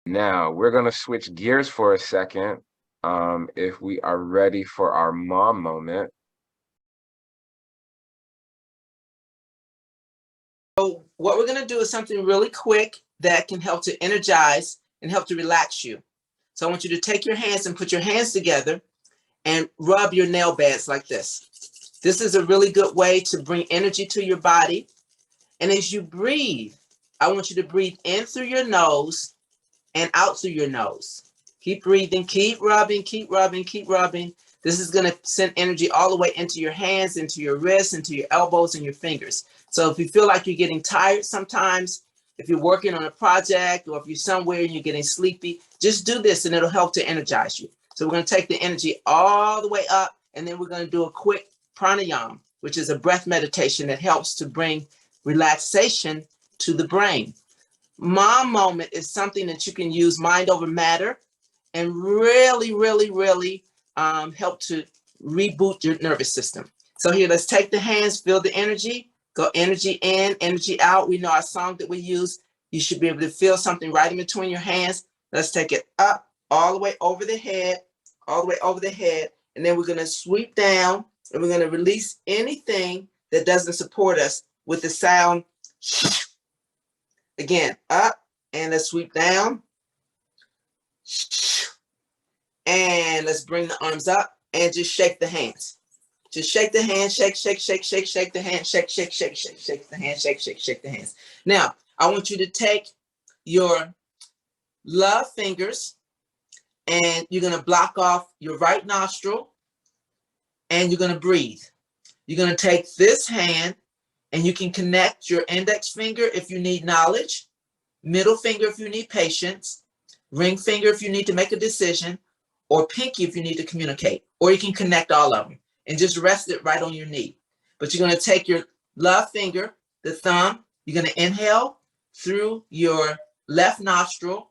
Now we're gonna switch gears for a second. If we are ready for our mom moment. So what we're going to do is something really quick that can help to energize and help to relax you. So I want you to take your hands and put your hands together and rub your nail beds like this. This is a really good way to bring energy to your body. And as you breathe, I want you to breathe in through your nose and out through your nose. Keep breathing, keep rubbing, keep rubbing, keep rubbing. This is going to send energy all the way into your hands, into your wrists, into your elbows and your fingers. So if you feel like you're getting tired sometimes, if you're working on a project or if you're somewhere and you're getting sleepy, just do this and it'll help to energize you. So we're going to take the energy all the way up, and then we're going to do a quick pranayama, which is a breath meditation that helps to bring relaxation to the brain. Mom moment is something that you can use mind over matter and really, really, really help to reboot your nervous system. So here, let's take the hands, feel the energy, go energy in, energy out. We know our song that we use. You should be able to feel something right in between your hands. Let's take it up, all the way over the head, all the way over the head. And then we're going to sweep down and we're going to release anything that doesn't support us with the sound. Again, up, and let's sweep down. And let's bring the arms up and just shake the hands. Just shake the hands, shake, shake, shake, shake, shake the hands, shake, shake, shake, shake, shake the hands, shake, shake, shake the hands. Now, I want you to take your love fingers and you're going to block off your right nostril and you're going to breathe. You're going to take this hand and you can connect your index finger if you need knowledge, middle finger if you need patience, ring finger if you need to make a decision, or pinky if you need to communicate, or you can connect all of them and just rest it right on your knee. But you're going to take your love finger, the thumb, you're going to inhale through your left nostril,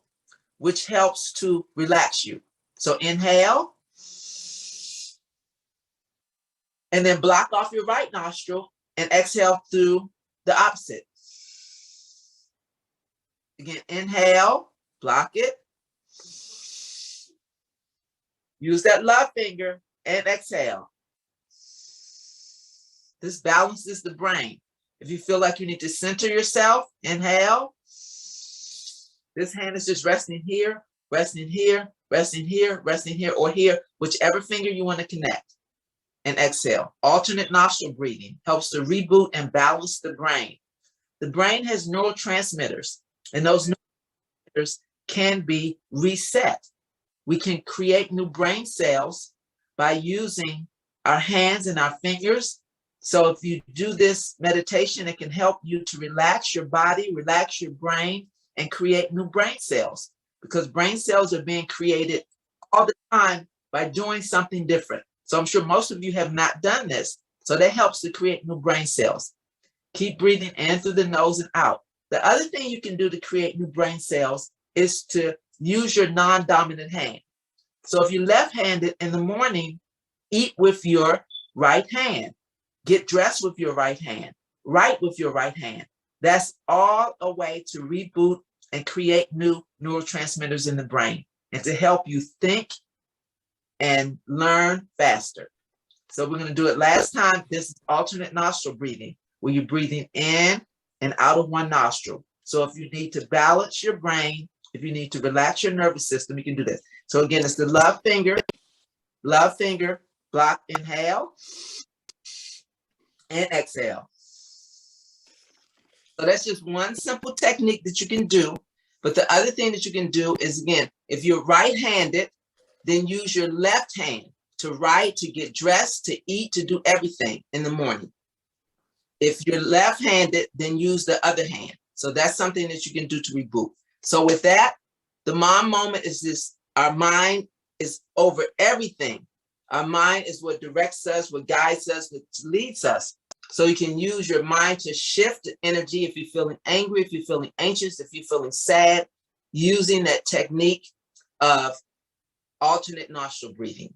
which helps to relax you. So inhale, and then block off your right nostril and exhale through the opposite. Again, inhale, block it. Use that love finger and exhale. This balances the brain. If you feel like you need to center yourself, inhale. This hand is just resting here, resting here, resting here, resting here, or here, whichever finger you want to connect. And exhale. Alternate nostril breathing helps to reboot and balance the brain. The brain has neurotransmitters, and those neurotransmitters can be reset. We can create new brain cells by using our hands and our fingers. So if you do this meditation, it can help you to relax your body, relax your brain, and create new brain cells, because brain cells are being created all the time by doing something different. So I'm sure most of you have not done this. So that helps to create new brain cells. Keep breathing in through the nose and out. The other thing you can do to create new brain cells is to use your non-dominant hand. So if you're left-handed in the morning, eat with your right hand. Get dressed with your right hand. Write with your right hand. That's all a way to reboot and create new neurotransmitters in the brain and to help you think and learn faster. So we're going to do it last time. This is alternate nostril breathing, where you're breathing in and out of one nostril. So if you need to balance your brain, if you need to relax your nervous system, you can do this. So again, it's the love finger, block, inhale, and exhale. So that's just one simple technique that you can do. But the other thing that you can do is, again, if you're right-handed, then use your left hand to write, to get dressed, to eat, to do everything in the morning. If you're left-handed, then use the other hand. So that's something that you can do to reboot. So with that, the mom moment is this: our mind is over everything. Our mind is what directs us, what guides us, what leads us. So you can use your mind to shift energy if you're feeling angry, if you're feeling anxious, if you're feeling sad, using that technique of alternate nostril breathing.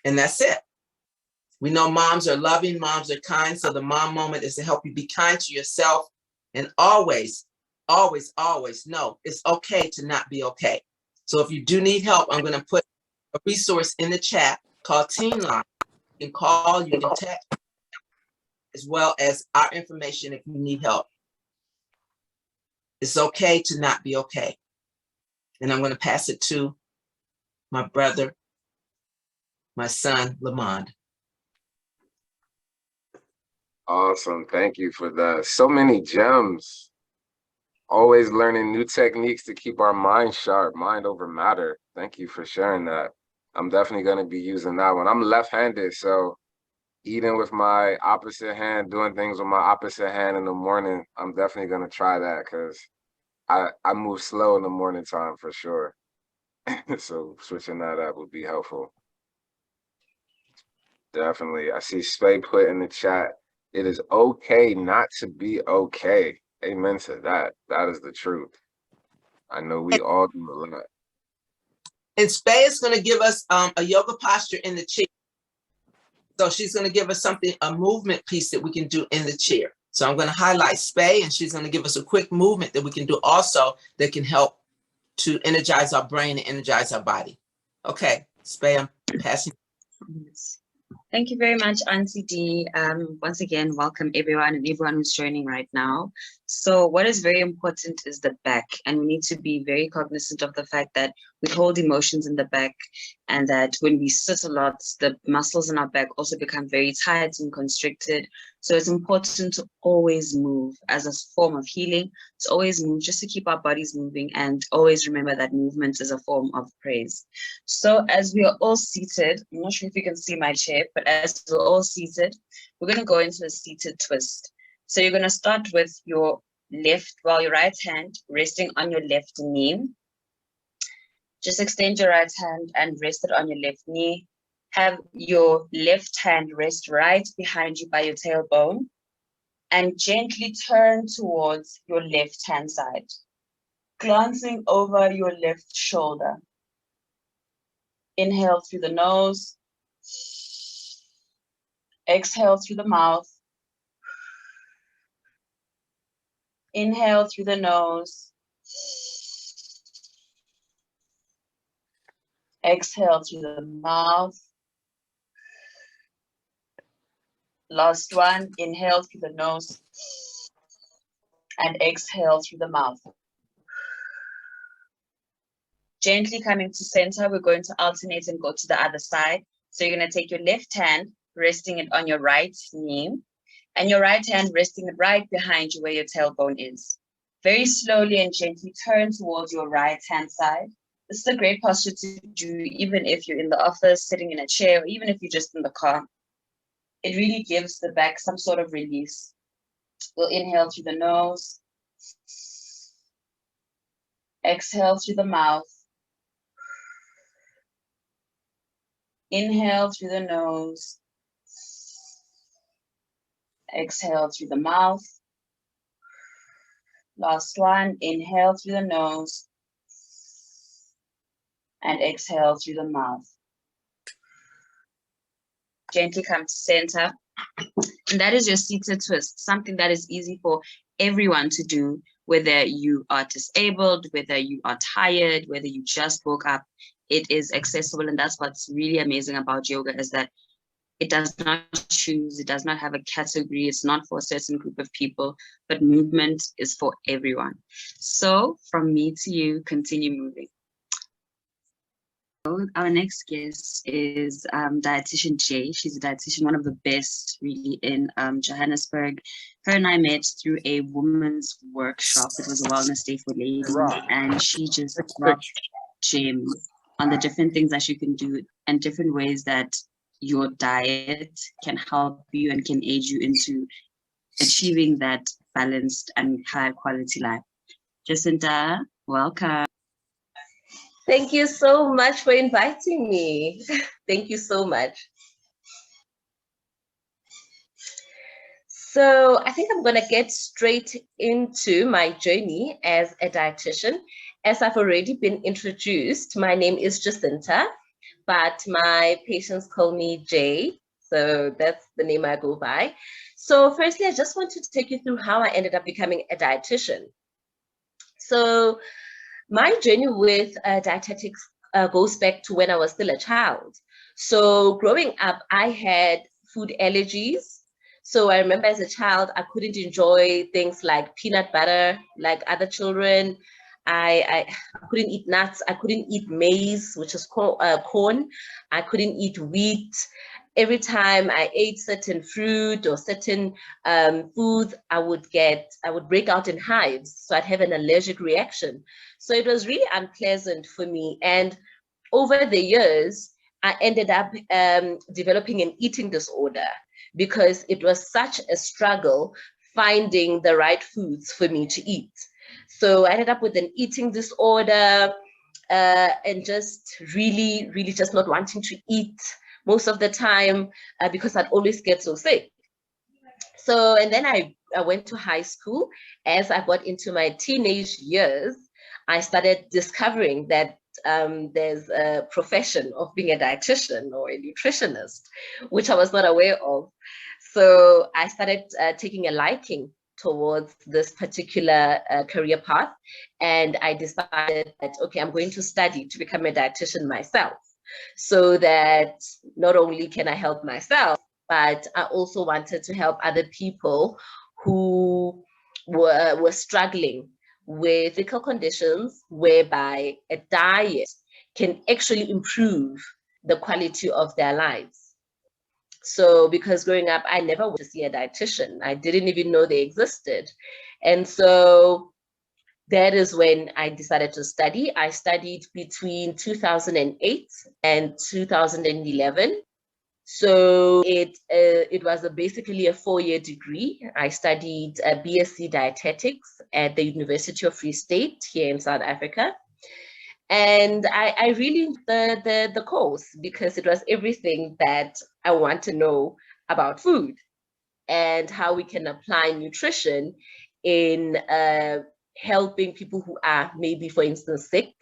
And that's it. We know moms are loving, moms are kind. So the mom moment is to help you be kind to yourself and always always, always know it's okay to not be okay. So if you do need help, I'm going to put a resource in the chat called Teen Line. You can call, you can text, as well as our information if you need help. It's okay to not be okay. And I'm going to pass it to my brother, my son, Lamond. Awesome. Thank you for that. So many gems. Always learning new techniques to keep our mind sharp, mind over matter. Thank you for sharing that. I'm definitely going to be using that one. I'm left-handed, so eating with my opposite hand, doing things with my opposite hand in the morning, I'm definitely going to try that because I move slow in the morning time for sure. So switching that up would be helpful. Definitely. I see Spay put in the chat, it is okay not to be okay. Amen to that. That is the truth. I know we all do a lot. And Spay is going to give us a yoga posture in the chair. So she's going to give us something, a movement piece that we can do in the chair. So I'm going to highlight Spay, and she's going to give us a quick movement that we can do also that can help to energize our brain and energize our body. Okay, Spay, I'm passing. Yes. Thank you very much, Auntie D. Once again, welcome everyone and everyone who's joining right now. So what is very important is the back, and we need to be very cognizant of the fact that we hold emotions in the back, and that when we sit a lot, the muscles in our back also become very tight and constricted. So it's important to always move as a form of healing. To always move just to keep our bodies moving, and always remember that movement is a form of praise. So as we are all seated, I'm not sure if you can see my chair, but as we're all seated, we're going to go into a seated twist. So you're going to start with your your right hand resting on your left knee. Just extend your right hand and rest it on your left knee. Have your left hand rest right behind you by your tailbone, and gently turn towards your left hand side, glancing over your left shoulder. Inhale through the nose. Exhale through the mouth. Inhale through the nose. Exhale through the mouth. Last one, inhale through the nose and exhale through the mouth. Gently coming to center, we're going to alternate and go to the other side. So you're going to take your left hand, resting it on your right knee, and your right hand resting it right behind you where your tailbone is. Very slowly and gently turn towards your right hand side. This is a great posture to do even if you're in the office, sitting in a chair, or even if you're just in the car. It really gives the back some sort of release. We'll inhale through the nose. Exhale through the mouth. Inhale through the nose. Exhale through the mouth. Last one, inhale through the nose and exhale through the mouth. Gently come to center. And that is your seated twist, something that is easy for everyone to do, whether you are disabled, whether you are tired, whether you just woke up. It is accessible, and that's what's really amazing about yoga, is that it does not choose, it does not have a category, it's not for a certain group of people, but movement is for everyone. So from me to you, continue moving. Our next guest is dietitian Jay. She's a dietitian, one of the best really in Johannesburg. Her and I met through a women's workshop. It was a wellness day for ladies, and she just dropped gems on the different things that you can do and different ways that your diet can help you and can aid you into achieving that balanced and high quality life. Jacinta, welcome. Thank you so much for inviting me. Thank you so much. So I think I'm going to get straight into my journey as a dietitian. As I've already been introduced, my name is Jacinta, but my patients call me Jay. So that's the name I go by. So firstly, I just want to take you through how I ended up becoming a dietitian. So my journey with dietetics goes back to when I was still a child. So growing up, I had food allergies. So I remember as a child, I couldn't enjoy things like peanut butter, like other children. I couldn't eat nuts. I couldn't eat maize, which is corn. I couldn't eat wheat. Every time I ate certain fruit or certain foods, I would break out in hives. So I'd have an allergic reaction. So it was really unpleasant for me. And over the years, I ended up developing an eating disorder because it was such a struggle finding the right foods for me to eat. So I ended up with an eating disorder and just really, really just not wanting to eat most of the time because I'd always get so sick. So, and then I went to high school. As I got into my teenage years, I started discovering that there's a profession of being a dietitian or a nutritionist, which I was not aware of. So I started taking a liking towards this particular career path. And I decided that, okay, I'm going to study to become a dietitian myself, so that not only can I help myself, but I also wanted to help other people who were struggling with physical conditions whereby a diet can actually improve the quality of their lives. So because growing up, I never went to see a dietitian. I didn't even know they existed. And so that is when I decided to study. I studied between 2008 and 2011. So it was basically a 4-year degree. I studied BSc Dietetics at the University of Free State here in South Africa. And I really enjoyed the course because it was everything that I want to know about food and how we can apply nutrition in helping people who are maybe, for instance, sick,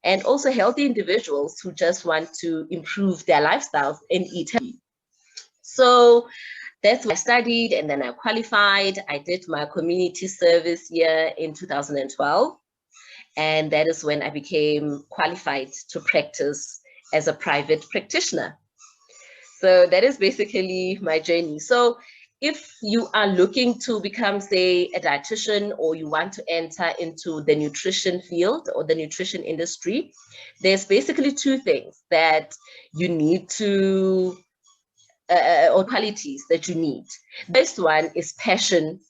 and also healthy individuals who just want to improve their lifestyles and eat healthy. So that's what I studied, and then I qualified. I did my community service year in 2012. And that is when I became qualified to practice as a private practitioner. So that is basically my journey. So if you are looking to become, say, a dietitian, or you want to enter into the nutrition field or the nutrition industry, there's basically two things that you need to, or qualities that you need. The first one is passion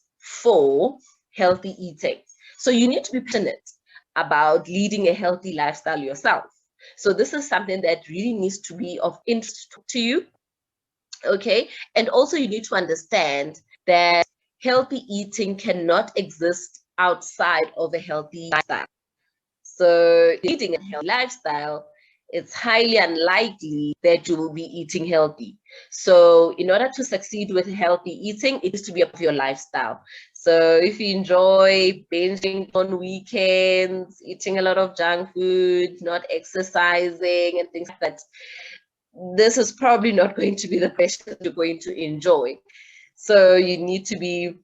for healthy eating. So you need to be passionate about leading a healthy lifestyle yourself. So this is something that really needs to be of interest to you. Okay, and also you need to understand that healthy eating cannot exist outside of a healthy lifestyle. So leading a healthy lifestyle, it's highly unlikely that you will be eating healthy. So in order to succeed with healthy eating, it needs to be a part of your lifestyle. So if you enjoy binging on weekends, eating a lot of junk food, not exercising and things like that, this is probably not going to be the best that you're going to enjoy. So you need to be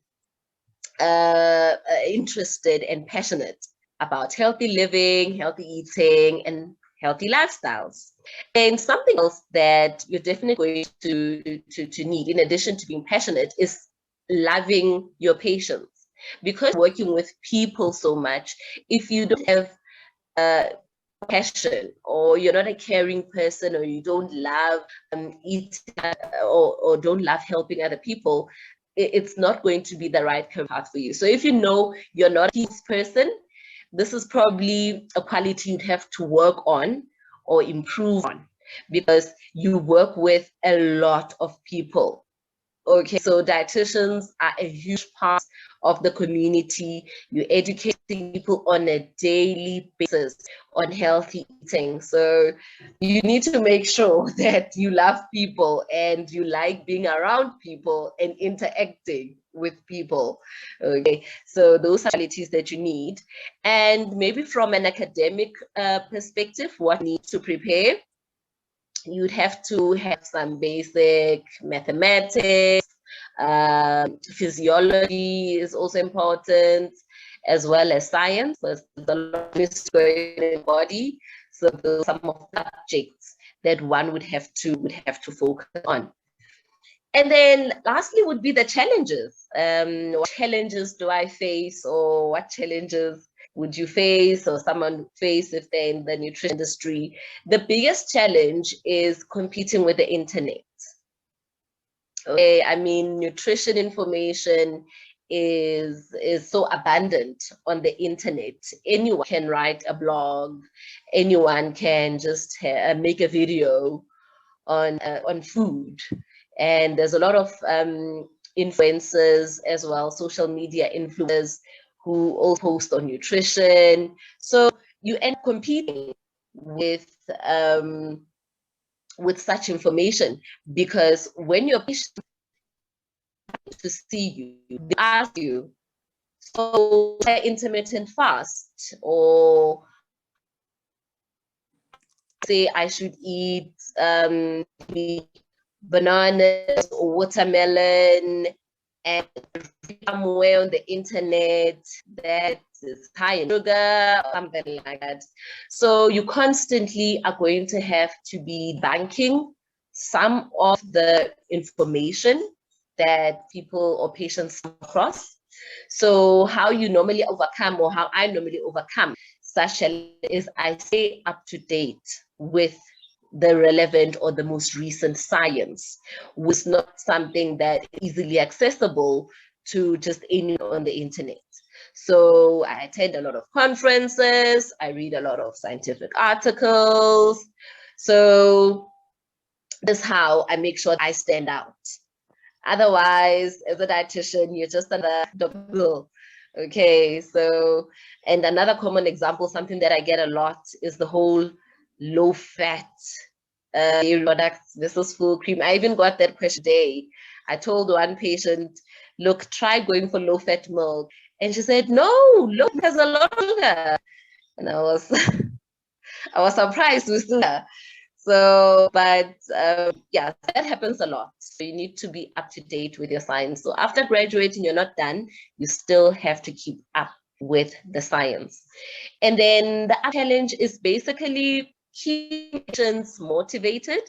interested and passionate about healthy living, healthy eating, and healthy lifestyles. And something else that you're definitely going to need, in addition to being passionate, is loving your patients. Because working with people so much, if you don't have passion, or you're not a caring person, or you don't love eating, or don't love helping other people, it's not going to be the right career path for you. So if you know you're not a peace person, this is probably a quality you'd have to work on or improve on, because you work with a lot of people. Okay, so dietitians are a huge part of the community. You're educating people on a daily basis on healthy eating. So you need to make sure that you love people and you like being around people and interacting with people. Okay, so those are qualities that you need. And maybe from an academic perspective, what you need to prepare, you'd have to have some basic mathematics, physiology is also important, as well as science. There's a lot of mystery in the body. So those are some of the subjects that one would have to focus on. And then lastly would be the challenges. What challenges do I face, or what challenges would you face, or someone face if they're in the nutrition industry? The biggest challenge is competing with the internet. Okay, I mean, nutrition information is so abundant on the internet. Anyone can write a blog, anyone can just make a video on food, and there's a lot of influencers as well, social media influencers who all post on nutrition. So you end up competing with such information, because when your patient to see you, they ask you, so intermittent fast, or say I should eat bananas or watermelon, and somewhere on the internet that is high in sugar or something like that. So you constantly are going to have to be banking some of the information that people or patients come across. So how you normally overcome, or how I normally overcome such is I stay up to date with the relevant or the most recent science, which is not something that is easily accessible to just anyone on the internet. So I attend a lot of conferences, I read a lot of scientific articles. So that's how I make sure I stand out. Otherwise, as a dietitian, you're just under the bill. Okay, so, and another common example, something that I get a lot, is the whole low fat products versus full cream. I even got that question today. I told one patient, look, try going for low fat milk. And she said, no, low fat has a lot of sugar. And I was I was surprised with that. So, but yeah, that happens a lot. So you need to be up to date with your science. So after graduating, you're not done. You still have to keep up with the science. And then the other challenge is basically keeping patients motivated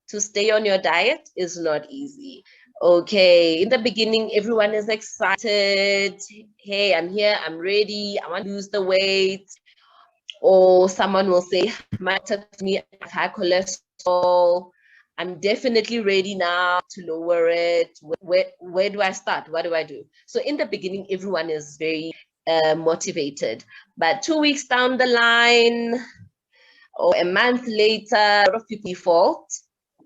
to stay on your diet is not easy. Okay, in the beginning, everyone is excited. Hey, I'm here, I'm ready, I want to lose the weight. Or someone will say, matter to me, I have high cholesterol. I'm definitely ready now to lower it. Where do I start? What do I do? So in the beginning, everyone is very motivated. But 2 weeks down the line, or a month later, a lot of people default.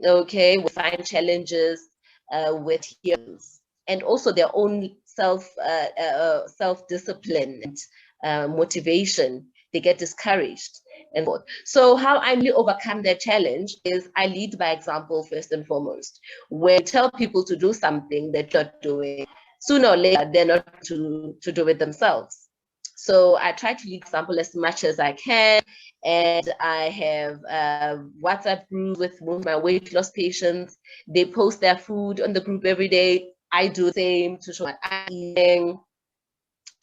Okay, we find challenges with hearings, and also their own self-discipline and motivation. They get discouraged and forth. So how I really overcome that challenge is I lead by example first and foremost. When I tell people to do something they're not doing, sooner or later they're not to do it themselves. So I try to lead example as much as I can, and I have WhatsApp group with my weight loss patients. They post their food on the group every day. I do the same to show what I'm eating.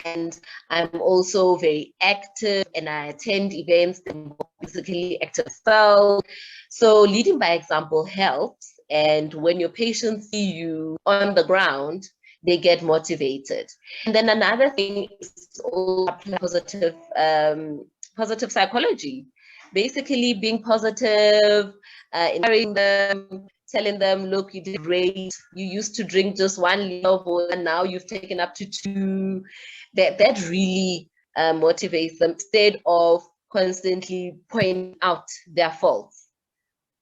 And I'm also very active, and I attend events that involve physically active self. So leading by example helps. And when your patients see you on the ground, they get motivated. And then another thing is all positive psychology. Basically being positive, encouraging them, telling them, look, you did great. You used to drink just 1 liter of water, and now you've taken up to 2. That really motivates them, instead of constantly pointing out their faults.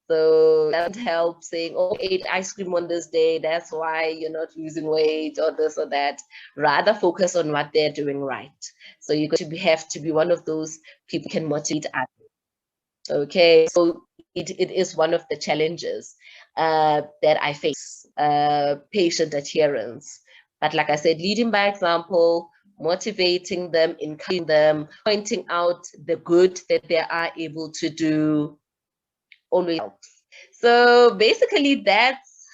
So that helps saying, oh, ate ice cream on this day, that's why you're not losing weight, or this or that. Rather focus on what they're doing right. So you have to be one of those people who can motivate others. Okay, so it is one of the challenges that I face, patient adherence. But like I said, leading by example, motivating them, encouraging them, pointing out the good that they are able to do always helps. So basically that's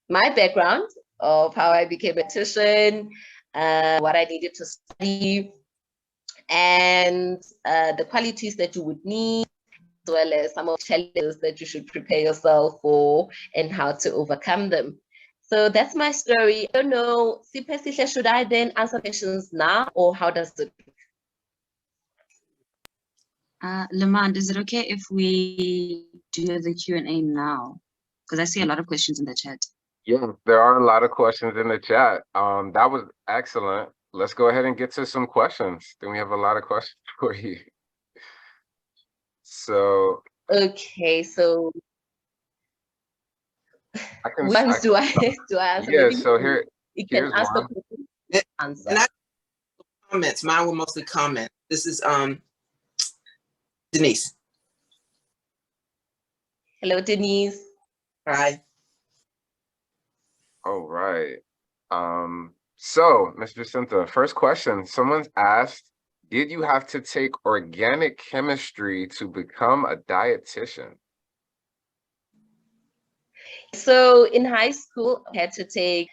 my background of how I became a dietitian, what I needed to study, and the qualities that you would need, as well as some of the challenges that you should prepare yourself for and how to overcome them. So that's my story. I don't know, Sipesihle, should I then answer questions now, or how does it? Lamont, is it okay if we do the Q&A now? Because I see a lot of questions in the chat. Yeah, there are a lot of questions in the chat. That was excellent. Let's go ahead and get to some questions. Then we have a lot of questions for you. So Okay, so I can, once do I answer? yeah, Maybe so you can here's ask the one. question, And answer. I comments, mine were mostly comments. This is Denise. Hello, Denise. Hi. All right. So Ms. Jacinta, first question. Someone's asked, did you have to take organic chemistry to become a dietitian? So in high school, I had to take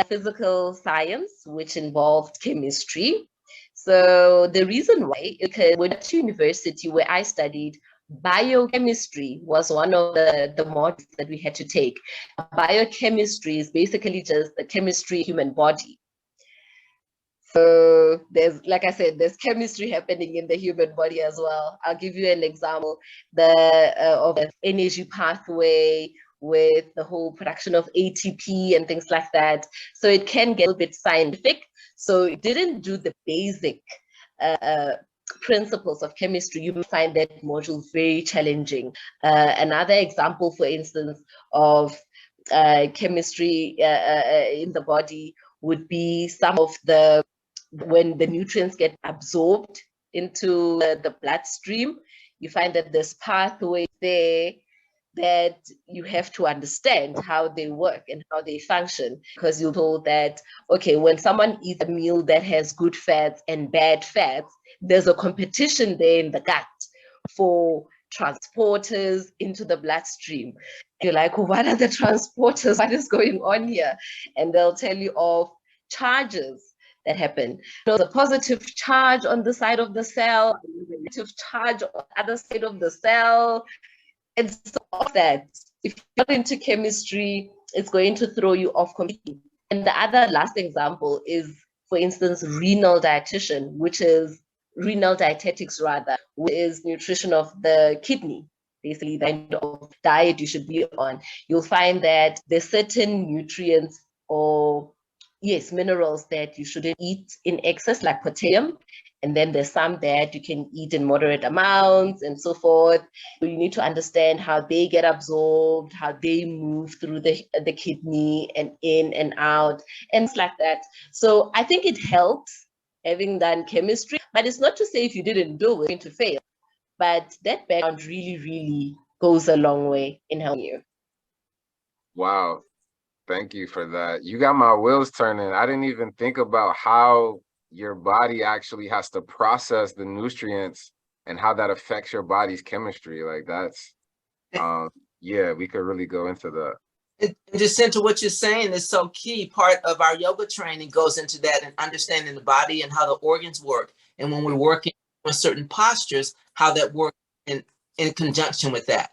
physical science, which involved chemistry. So the reason why, because when I went to university where I studied, biochemistry was one of the modules that we had to take. Biochemistry is basically just the chemistry of the human body. So there's, like I said, there's chemistry happening in the human body as well. I'll give you an example, of the energy pathway with the whole production of ATP and things like that. So it can get a little bit scientific. So it didn't do the basic principles of chemistry. You may find that module very challenging. Another example, for instance, of chemistry in the body would be some of the, when the nutrients get absorbed into the bloodstream, you find that there's pathways there that you have to understand how they work and how they function, because you're told that, okay, when someone eats a meal that has good fats and bad fats, there's a competition there in the gut for transporters into the bloodstream. You're like, what are the transporters? What is going on here? And they'll tell you of charges that happen. There's a positive charge on the side of the cell, a negative charge on the other side of the cell. And so all that, if you're not into chemistry, it's going to throw you off completely. And the other last example is, for instance, renal dietetics, which is nutrition of the kidney. Basically, the kind of diet you should be on. You'll find that there's certain nutrients or minerals that you shouldn't eat in excess, like potassium. And then there's some that you can eat in moderate amounts and so forth. So you need to understand how they get absorbed, how they move through the kidney and in and out, and it's like that. So I think it helps having done chemistry, but it's not to say if you didn't do it, you're going to fail. But that background really, really goes a long way in helping you. Wow. Thank you for that. You got my wheels turning. I didn't even think about how your body actually has to process the nutrients and how that affects your body's chemistry. Like that's, yeah, we could really go into that. And Jacinta, what you're saying is so key. Part of our yoga training goes into that and understanding the body and how the organs work. And when we're working on certain postures, how that works in conjunction with that.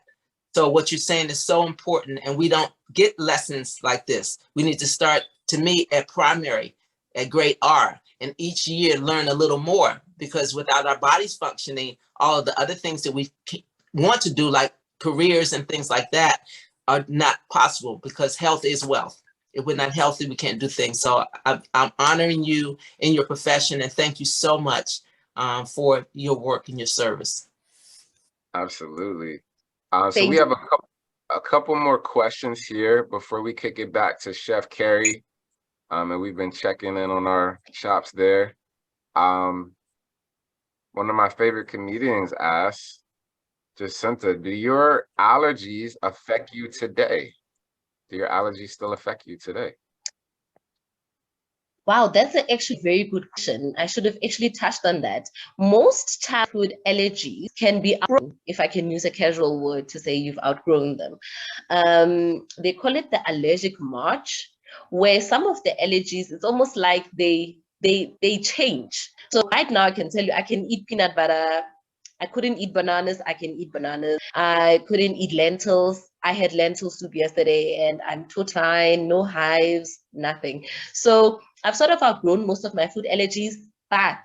So what you're saying is so important, and we don't get lessons like this. We need to start, to me, at primary, at grade R, and each year learn a little more, because without our bodies functioning, all of the other things that we want to do, like careers and things like that, are not possible, because health is wealth. If we're not healthy, we can't do things. So I'm honoring you in your profession, and thank you so much for your work and your service. Absolutely. So we have a couple more questions here before we kick it back to Chef Carrie. And we've been checking in on our chops there. One of my favorite comedians asked, Jacinta, do your allergies affect you today? Do your allergies still affect you today? Wow, that's actually a very good question. I should have actually touched on that. Most childhood allergies can be outgrown, if I can use a casual word to say you've outgrown them. They call it the allergic march, where some of the allergies, it's almost like they they change. So right now I can tell you I can eat peanut butter. I couldn't eat bananas. I can eat bananas. I couldn't eat lentils. I had lentil soup yesterday and I'm totally fine, no hives, nothing. So I've sort of outgrown most of my food allergies, but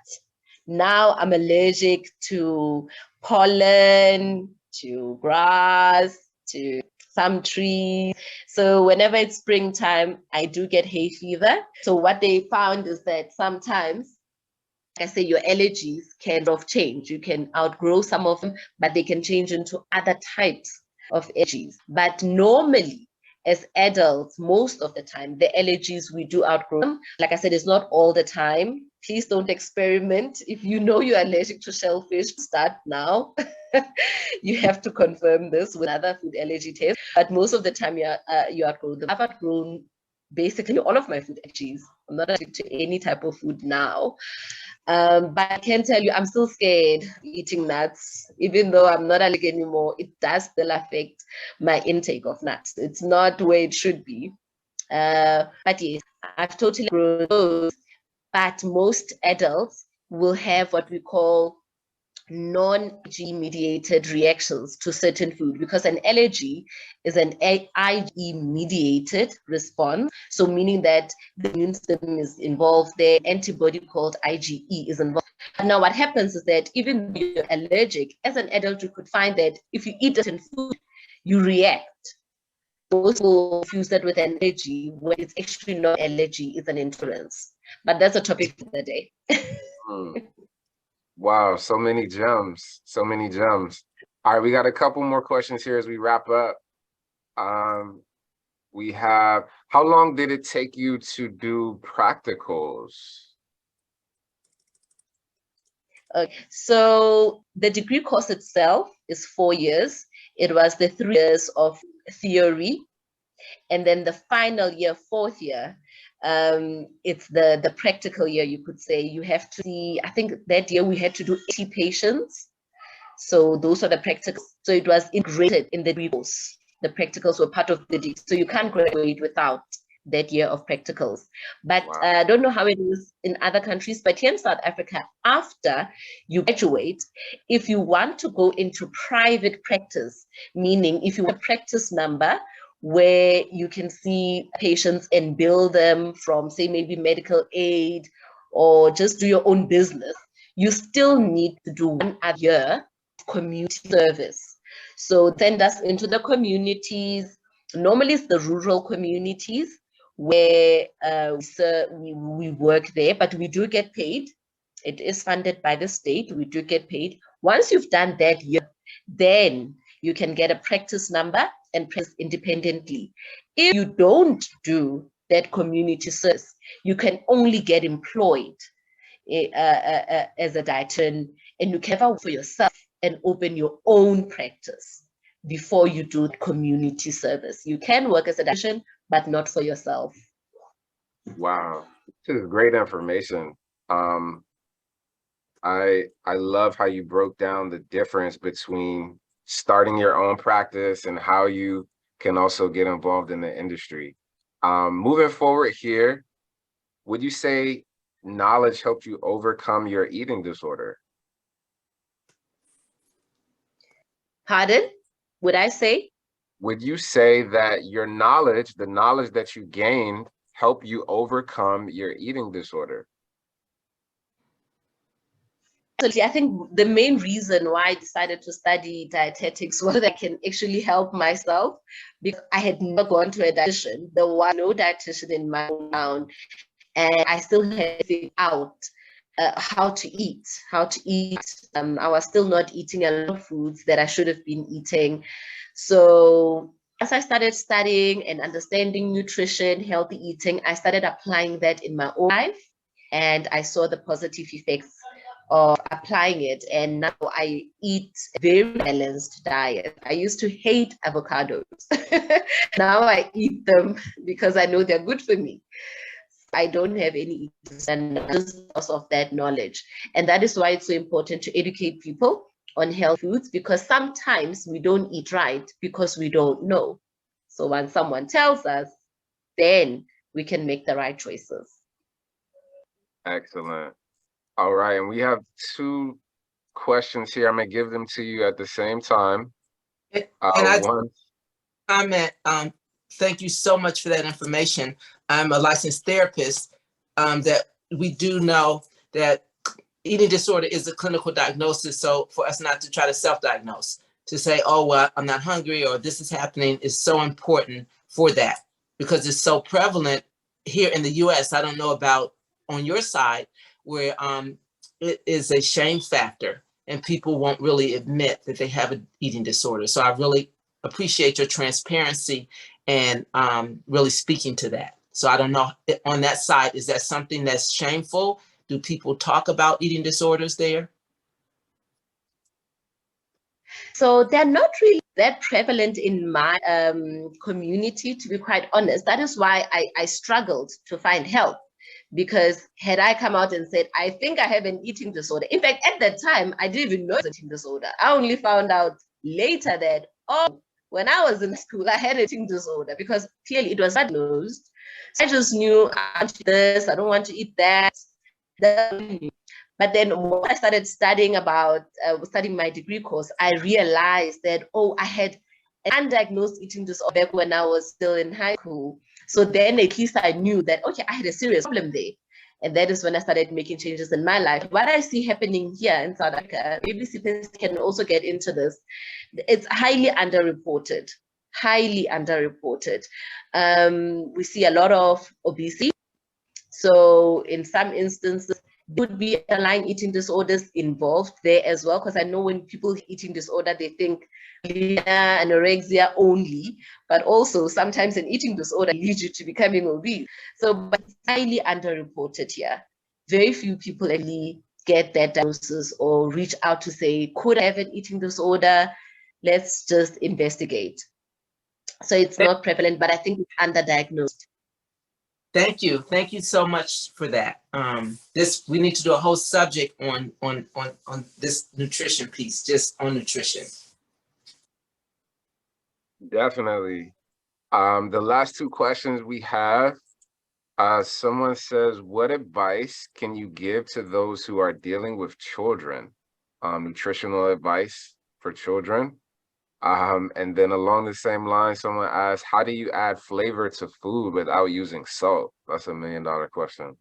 now I'm allergic to pollen, to grass, to some trees. So whenever it's springtime, I do get hay fever. So what they found is that sometimes, like I say, your allergies can sort of change. You can outgrow some of them, but they can change into other types of allergies. But normally, as adults, most of the time, the allergies we do outgrow them. Like I said, it's not all the time. Please don't experiment. If you know you're allergic to shellfish, start now. You have to confirm this with other food allergy tests. But most of the time, you outgrow them. I've outgrown basically all of my food allergies. I'm not allergic to any type of food now. But I can tell you, I'm still scared eating nuts, even though I'm not allergic anymore. It does still affect my intake of nuts. It's not where it should be. But yes, I've totally grown those. But most adults will have what we call non-IgE mediated reactions to certain food, because an allergy is an IgE mediated response. So meaning that the immune system is involved there, antibody called IgE is involved. And now what happens is that even though you're allergic, as an adult, you could find that if you eat certain food, you react. Most people confuse that with an allergy when it's actually not allergy, it's an intolerance. But that's a topic for the day. Wow, so many gems, so many gems. All right, we got a couple more questions here as we wrap up. We have, how long did it take you to do practicals? Okay, so the degree course itself is 4 years. It was the 3 years of theory, and then the final year, 4th year, it's the practical year, you could say. You have to see, I think that year we had to do 80 patients. So those are the practicals. So it was integrated in the degree course. The practicals were part of the degree. So you can't graduate without that year of practicals. But I don't know how it is in other countries, but here in South Africa, after you graduate, if you want to go into private practice, meaning if you want a practice number where you can see patients and bill them from, say, maybe medical aid or just do your own business, you still need to do 1 other year of community service. So send us into the communities. Normally it's the rural communities where we work there, but we do get paid. It is funded by the state. We do get paid. Once you've done that year, then you can get a practice number and practice independently. If you don't do that community service, you can only get employed as a dietitian, and you can work for yourself and open your own practice before you do community service. You can work as a dietitian, but not for yourself. Wow, this is great information. I love how you broke down the difference between starting your own practice and how you can also get involved in the industry. Moving forward here, would you say knowledge helped you overcome your eating disorder? Pardon? Would I say? Would you say that your knowledge, the knowledge that you gained, helped you overcome your eating disorder? I think the main reason why I decided to study dietetics was that I can actually help myself, because I had never gone to a dietitian. There was no dietitian in my hometown, and I still had to figure out how to eat. I was still not eating a lot of foods that I should have been eating. So as I started studying and understanding nutrition, healthy eating, I started applying that in my own life, and I saw the positive effects of applying it. And now I eat a very balanced diet. I used to hate avocados. Now I eat them because I know they're good for me. I don't have any issues, and just because of that knowledge. And that is why it's so important to educate people on health foods, because sometimes we don't eat right because we don't know. So when someone tells us, then we can make the right choices. Excellent. All right, and we have two questions here. I'm gonna give them to you at the same time. And I One, comment, thank you so much for that information. I'm a licensed therapist, that we do know that eating disorder is a clinical diagnosis. So for us not to try to self-diagnose, to say, oh, well, I'm not hungry or this is happening is so important for that because it's so prevalent here in the US. I don't know about on your side where it is a shame factor and people won't really admit that they have an eating disorder. So I really appreciate your transparency and really speaking to that. So I don't know on that side, is that something that's shameful? Do people talk about eating disorders there? So they're not really that prevalent in my community, to be quite honest. That is why I struggled to find help, because had I come out and said, I think I have an eating disorder. In fact, at that time, I didn't even know it was an eating disorder. I only found out later that, oh, when I was in school, I had an eating disorder because clearly it was diagnosed. So I just knew I want to eat this, I don't want to eat that. But then when I started studying studying my degree course, I realized that, oh, I had an undiagnosed eating disorder back when I was still in high school. So then at least I knew that, okay, I had a serious problem there. And that is when I started making changes in my life. What I see happening here in South Africa, maybe CPS can also get into this, it's highly underreported, highly underreported. We see a lot of obesity. So in some instances, would be underlying eating disorders involved there as well, because I know when people eating disorder, they think anorexia only, but also sometimes an eating disorder leads you to becoming obese. So but it's highly underreported here. Very few people actually get that diagnosis or reach out to say, could I have an eating disorder? Let's just investigate. So it's not prevalent, but I think it's underdiagnosed. Thank you. Thank you so much for that. We need to do a whole subject on this nutrition piece, just on nutrition. definitely. The last two questions we have, someone says, what advice can you give to those who are dealing with children? Nutritional advice for children. And then along the same line, someone asked, how do you add flavor to food without using salt? That's $1 million question.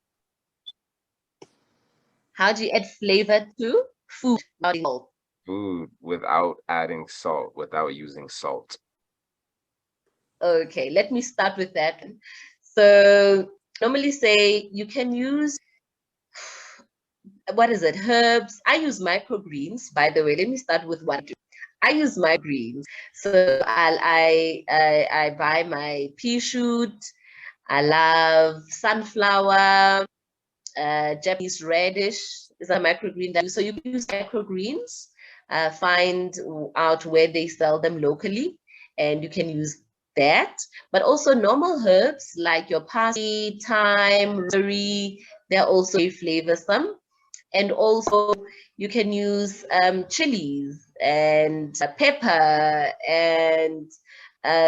How do you add flavor to food without salt? Food without adding salt, without using salt. Okay, let me start with that. So normally say you can use, what is it, herbs. I use microgreens, by the way. Let me start with what I do. I use microgreens. So I buy my pea shoot. I love sunflower, Japanese radish is a microgreen that so you can use microgreens, find out where they sell them locally, and you can use that. But also normal herbs like your parsley, thyme, rosemary, they're also very flavorsome. And also you can use chilies and pepper and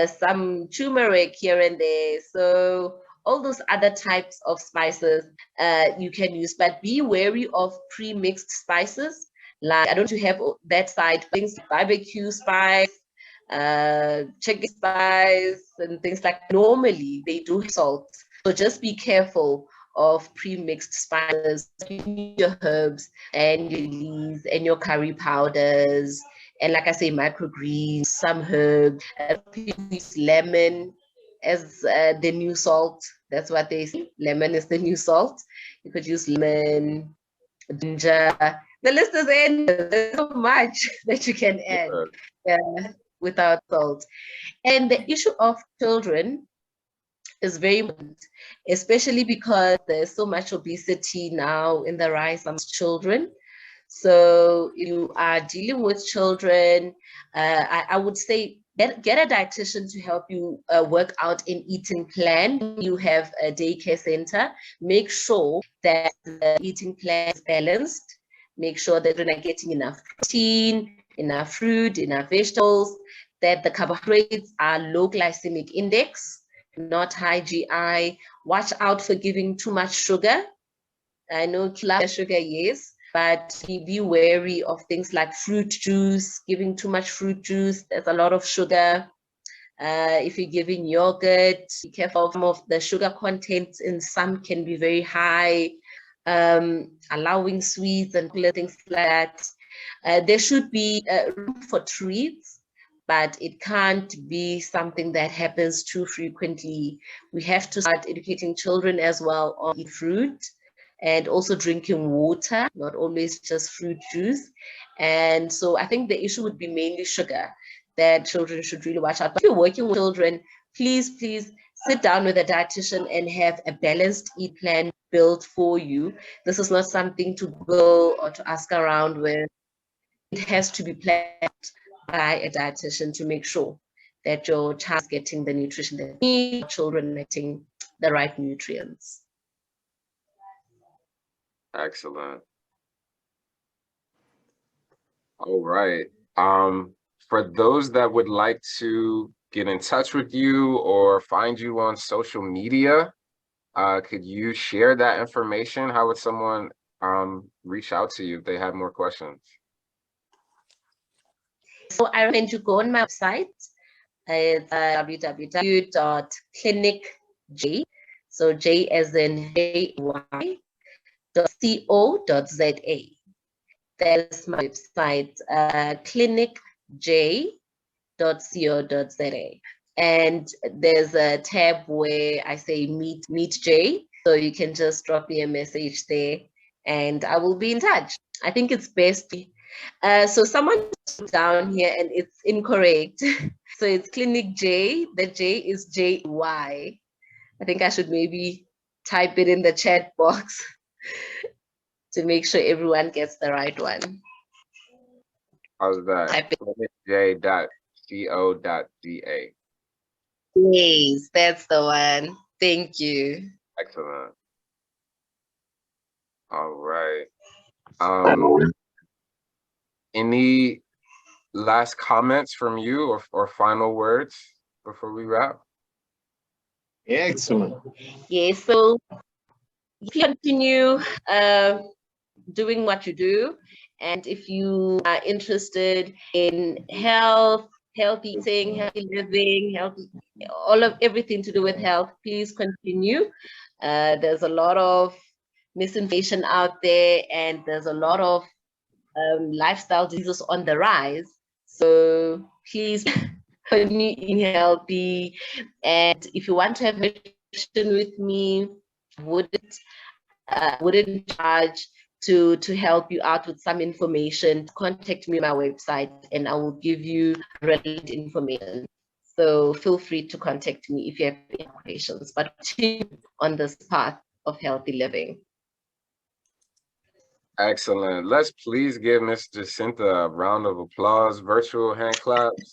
some turmeric here and there. So all those other types of spices you can use, but be wary of pre-mixed spices. Like, I don't know if you have that side, things like barbecue spice, chicken spice, and things like normally they do have salt. So just be careful of pre-mixed spices, your herbs and your leaves and your curry powders. And like I say, microgreens, some herbs, use lemon as the new salt. That's what they say. Lemon is the new salt. You could use lemon, ginger. The list is endless. There's so much that you can add without salt. And the issue of children is very important, especially because there's so much obesity now in the rise amongst children. So if you are dealing with children, I would say get a dietitian to help you work out an eating plan. You have a daycare center. Make sure that the eating plan is balanced. Make sure that you're getting enough protein, enough fruit, enough vegetables, that the carbohydrates are low glycemic index, not high GI. Watch out for giving too much sugar. I know sugar, yes, but be wary of things like fruit juice, giving too much fruit juice. There's a lot of sugar. If you're giving yogurt, be careful. Some of the sugar content in some can be very high. Allowing sweets and things like that. There should be room for treats, but it can't be something that happens too frequently. We have to start educating children as well on fruit and also drinking water, not always just fruit juice. And so I think the issue would be mainly sugar that children should really watch out. But if you're working with children, please sit down with a dietitian and have a balanced eat plan built for you. This is not something to go or to ask around with. It has to be planned by a dietitian to make sure that your child is getting the nutrition they need, children getting the right nutrients. Excellent. All right. For those that would like to get in touch with you or find you on social media, could you share that information? How would someone reach out to you if they have more questions? So I recommend you go on my website. It's www.clinicj, so J as in JY.co.za. That's my website, clinicj.co.za. And there's a tab where I say meet J, so you can just drop me a message there and I will be in touch. I think it's best. So someone down here and it's incorrect. So it's Clinic J, the J is JY. I think I should maybe type it in the chat box to make sure everyone gets the right one. How's that? J.co.za. Yes, that's the one. Thank you. Excellent. All right. Any last comments from you or final words before we wrap? Excellent. Yes, so continue doing what you do. And if you are interested in health, healthy eating, healthy living, everything to do with health, please continue. There's a lot of misinformation out there, and there's a lot of lifestyle diseases on the rise. So please continue eating healthy. And if you want to have a conversation with me, wouldn't charge to help you out with some information. Contact me on my website and I will give you relevant information. So feel free to contact me if you have any questions, but continue on this path of healthy living. Excellent. Let's please give Ms. Jacinta a round of applause, virtual hand claps.